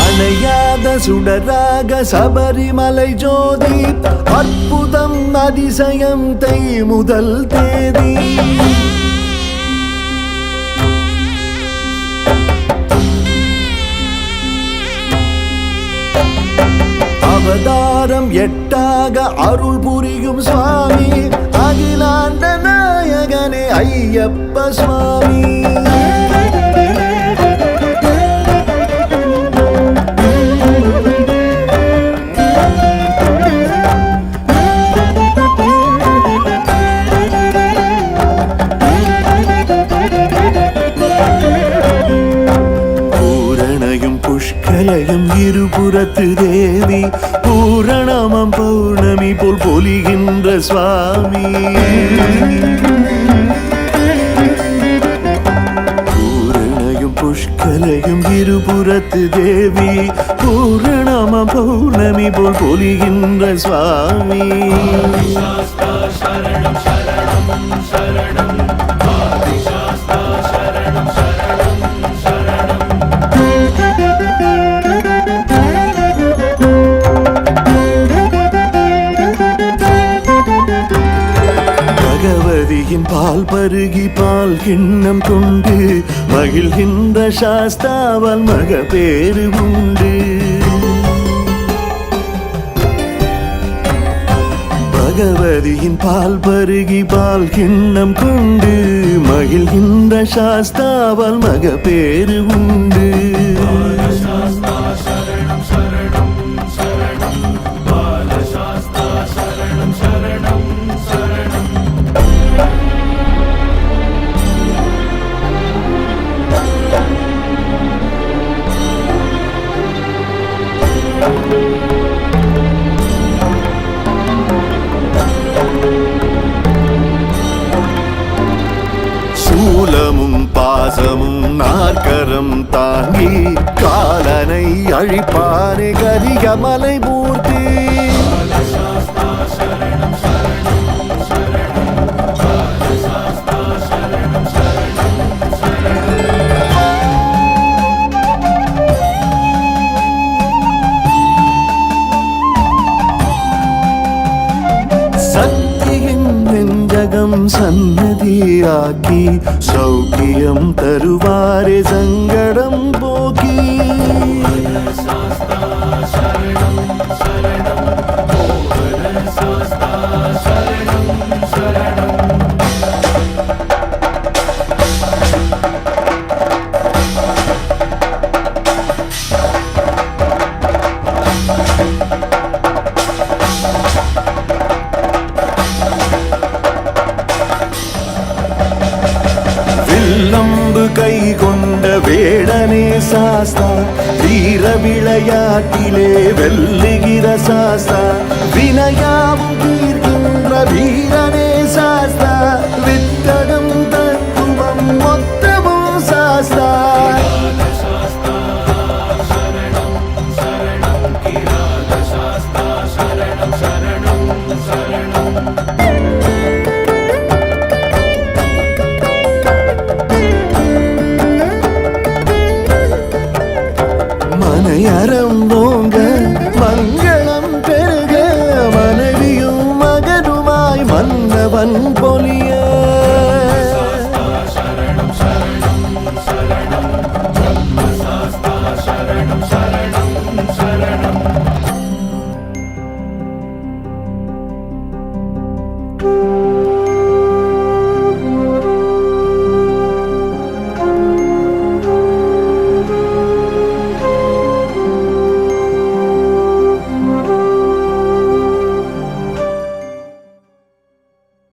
அணையாத சுடராக சபரிமலை ஜோதி அற்புதம் அதிசயம் தை முதல் தேதி அவதாரம் எட்டாக அருள் புரியும் சுவாமி அகிலாண்ட நாயகனே ஐயப்ப சுவாமி புஷ்கலையும் இருபுறத்து தேவி பூரணமம் பௌர்ணமி போல் பொலிகின்ற சுவாமி பூரணையும் புஷ்கலையும் இருபுறத்து தேவி பூரணமம் பௌர்ணமி போல் பொலிகின்ற சுவாமி சரணம் சரணம் சரணம் சரணம் பகவதியின் பால் பருகி பால் கிண்ணம் கொண்டு மகிழ்கின்ற சாஸ்தாவால் மகப்பேறு உண்டு பகவதியின் பால் பருகி பால் கிண்ணம் கொண்டு மகிழ்கின்ற சாஸ்தாவால் மகப்பேறு உண்டு சூலமும் பாசமும் நாற்கரம் தாங்கி காலனை அழிப்பானே கரிகமலை மூர்த்தி சன்னதியாக்கி சௌக்கியம் தருவாரே சங்கடம் போக்கி நம்பு கை கொண்ட வேடனே சாஸ்தா வீர விளையாட்டிலே வெல்லுகிற சாஸ்தா வினையாவும் தீர்க்கின்ற வீரனே சாஸ்தா வித்தகம் தத்துவம் மொத்தமும் சாஸ்தா மனையறம் போங்க மங்களம் பெருக மனைவியும் மகனுமாய் மன்னவன் பொலிய